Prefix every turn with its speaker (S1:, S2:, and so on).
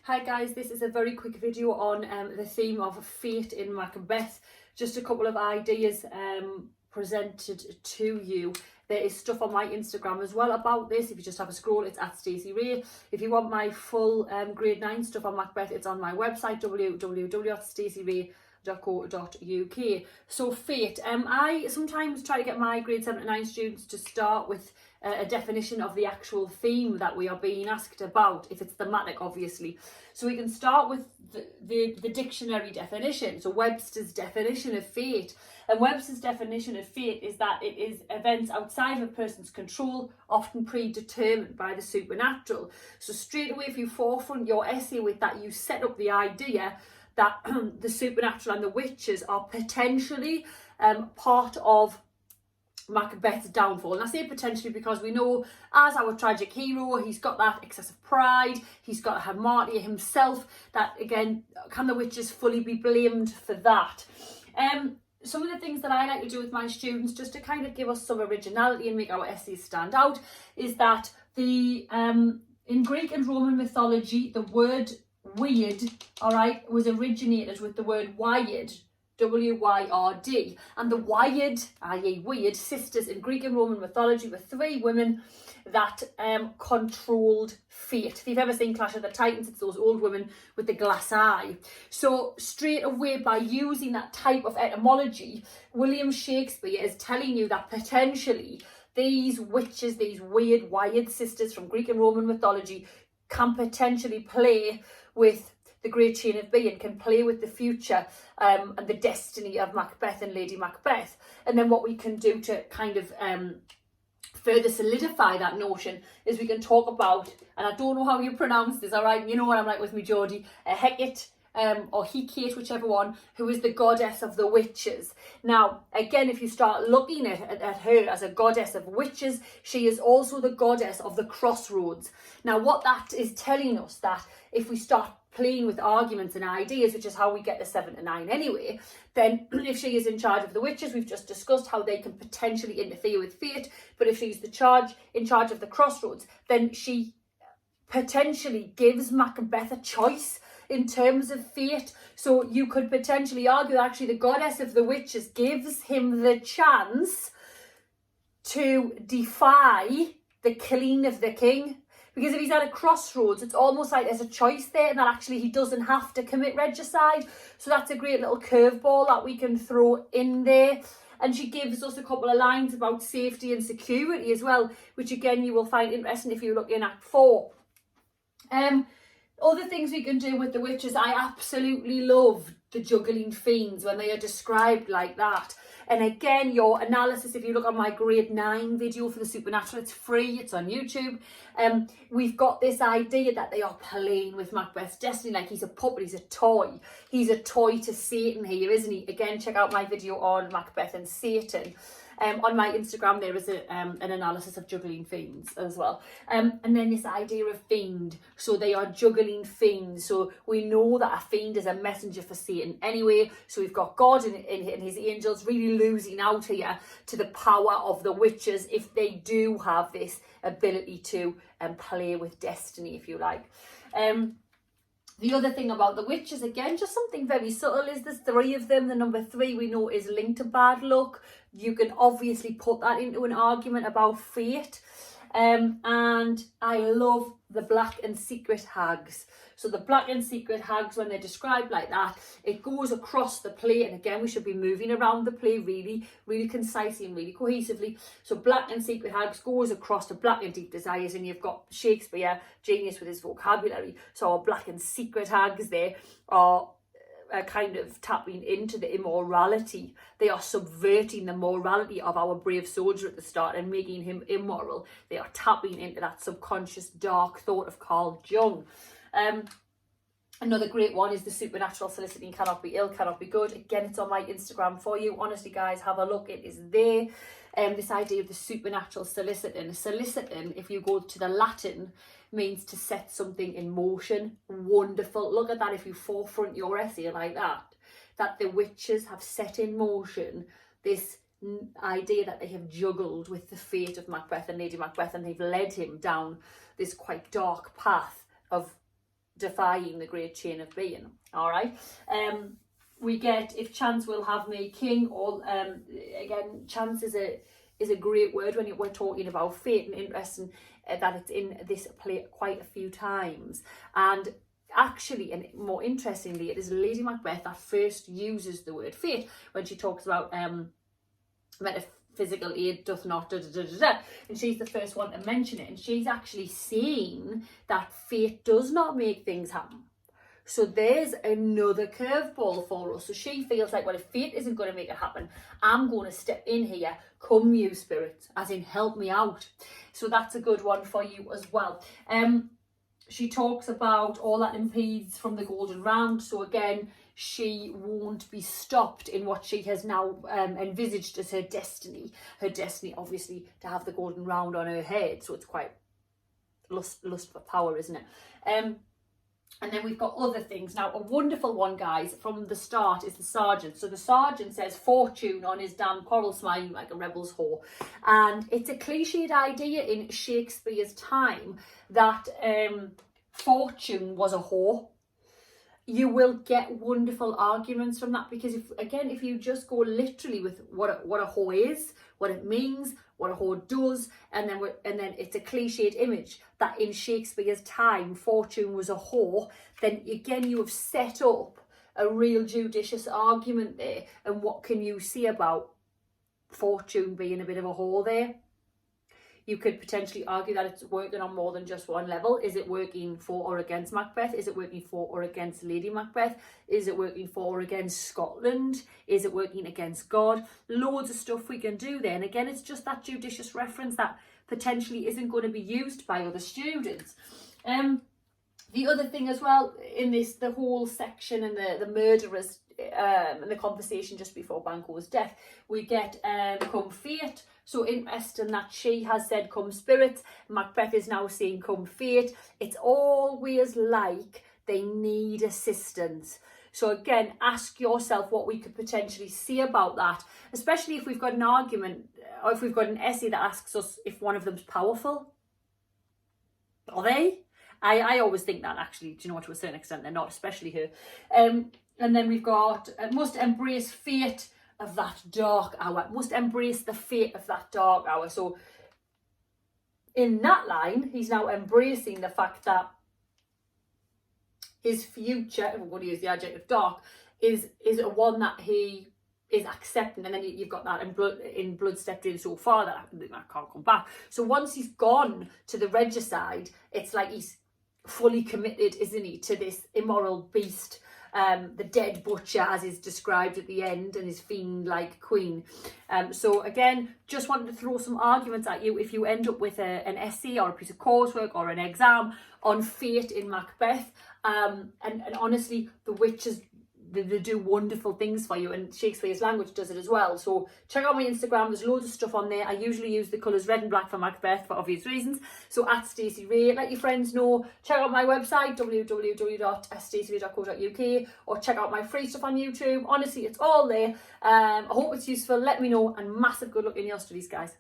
S1: Hi guys, this is a very quick video on the theme of fate in Macbeth. Just a couple of ideas presented to you. There is stuff on my Instagram as well about this. If you just have a scroll, it's at Stacey Ray. If you want my full grade 9 stuff on Macbeth, it's on my website www.staceyray.co.uk. So fate, I sometimes try to get my grade 7 to 9 students to start with a definition of the actual theme that we are being asked about, if it's thematic obviously. So we can start with the dictionary definition, so Webster's definition of fate. And Webster's definition of fate is that it is events outside of a person's control, often predetermined by the supernatural. So straight away, if you forefront your essay with that, you set up the idea that the supernatural and the witches are potentially part of Macbeth's downfall. And I say potentially because we know, as our tragic hero, he's got that excessive pride, he's got hamartia himself, that again, can the witches fully be blamed for that? Some of the things that I like to do with my students, just to kind of give us some originality and make our essays stand out, is that the in Greek and Roman mythology, the word weird, was originated with the word wyred, W-Y-R-D, and the Wyred, i.e. weird, sisters in Greek and Roman mythology were 3 women that controlled fate. If you've ever seen Clash of the Titans, it's those old women with the glass eye. So straight away, by using that type of etymology, William Shakespeare is telling you that potentially these witches, these weird Wyred sisters from Greek and Roman mythology, can potentially play with the great chain of being, can play with the future and the destiny of Macbeth and Lady Macbeth. And then what we can do to kind of further solidify that notion is we can talk about, and I don't know how you pronounce this, all right, you know what I'm like with me Geordie, Hecate or Hecate, whichever one, who is the goddess of the witches. Now, again, if you start looking at her as a goddess of witches, she is also the goddess of the crossroads. Now, what that is telling us, that if we start playing with arguments and ideas, which is how we get the 7 to 9 anyway, then if she is in charge of the witches, we've just discussed how they can potentially interfere with fate, but if she's in charge of the crossroads, then she potentially gives Macbeth a choice in terms of fate. So you could potentially argue that actually the goddess of the witches gives him the chance to defy the killing of the king. Because if he's at a crossroads, it's almost like there's a choice there, and that actually he doesn't have to commit regicide. So that's a great little curveball that we can throw in there. And she gives us a couple of lines about safety and security as well, which again you will find interesting if you look in Act 4. Other things we can do with the witches, I absolutely love the Juggling Fiends when they are described like that. And again, your analysis, if you look on my grade 9 video for the supernatural, it's free, it's on YouTube. We've got this idea that they are playing with Macbeth's destiny, like he's a puppet, he's a toy. He's a toy to Satan here, isn't he? Again, check out my video on Macbeth and Satan. On my Instagram, there is an analysis of Juggling Fiends as well. And then this idea of fiend. So they are juggling fiends. So we know that a fiend is a messenger for Satan anyway. So we've got God and his angels really losing out here to the power of the witches if they do have this ability to play with destiny, if you like. The other thing about the witches, again, just something very subtle, is there's 3 of them. The number 3 we know is linked to bad luck. You can obviously put that into an argument about fate. And I love the black and secret hags. So the black and secret hags, when they're described like that, it goes across the play. And again, we should be moving around the play really, really concisely and really cohesively. So black and secret hags goes across to black and deep desires. And you've got Shakespeare, genius with his vocabulary. So our black and secret hags there are kind of tapping into the immorality. They are subverting the morality of our brave soldier at the start and making him immoral. They are tapping into that subconscious dark thought of Carl Jung. Another great one is the supernatural soliciting cannot be ill, cannot be good. Again, it's on my Instagram for you. Honestly, guys, have a look. It is there. This idea of the supernatural soliciting. Soliciting, if you go to the Latin, means to set something in motion. Wonderful. Look at that if you forefront your essay like that. That the witches have set in motion this idea that they have juggled with the fate of Macbeth and Lady Macbeth, and they've led him down this quite dark path of defying the great chain of being. All right. We get, if chance will have me king, or again, chance is a great word when we're talking about fate, and interesting that it's in this play quite a few times. And actually, and more interestingly, it is Lady Macbeth that first uses the word fate when she talks about metaphysical aid doth not da, da, da, da, da. And she's the first one to mention it, and she's actually saying that fate does not make things happen. So there's another curveball for us. So she feels like, well, if fate isn't going to make it happen, I'm going to step in here. Come you spirits, as in help me out. So that's a good one for you as well. She talks about all that impedes from the golden round. So again, she won't be stopped in what she has now envisaged as her destiny. Her destiny, obviously, to have the golden round on her head. So it's quite lust for power, isn't it? And then we've got other things. Now, a wonderful one, guys, from the start is the sergeant. So the sergeant says fortune on his damn coral, smiling like a rebel's whore. And it's a cliched idea in Shakespeare's time that fortune was a whore. You will get wonderful arguments from that, because if you just go literally with what a whore is, what it means, what a whore does, and then it's a cliched image that in Shakespeare's time fortune was a whore, then again you have set up a real judicious argument there. And what can you see about fortune being a bit of a whore there? You could potentially argue that it's working on more than just one level. Is it working for or against Macbeth? Is it working for or against Lady Macbeth? Is it working for or against Scotland? Is it working against God? Loads of stuff we can do there. And again, it's just that judicious reference that potentially isn't going to be used by other students. The other thing as well in this, the whole section and the murderers and the conversation just before Banquo's death, we get come fate. So interesting that she has said come spirit. Macbeth is now saying come fate. It's always like they need assistance. So again, ask yourself what we could potentially see about that, especially if we've got an argument or if we've got an essay that asks us if one of them's powerful. Are they? I always think that, actually, do you know what, to a certain extent they're not, especially her. And then we've got must embrace fate of that dark hour, must embrace the fate of that dark hour. So in that line, he's now embracing the fact that his future, if I'm going to use the adjective dark, is a one that he is accepting. And then you've got that in blood stepped in so far that I can't come back. So once he's gone to the regicide, it's like he's fully committed, isn't he, to this immoral beast, the dead butcher as is described at the end, and his fiend-like queen. So again, just wanted to throw some arguments at you if you end up with an essay or a piece of coursework or an exam on fate in Macbeth. And honestly, the witches, they do wonderful things for you, and Shakespeare's language does it as well. So check out my Instagram, there's loads of stuff on there. I usually use the colours red and black for Macbeth for obvious reasons. So at Stacey Ray, let your friends know. Check out my website, www.staceyray.co.uk, or check out my free stuff on YouTube. Honestly, it's all there. I hope it's useful. Let me know, and massive good luck in your studies, guys.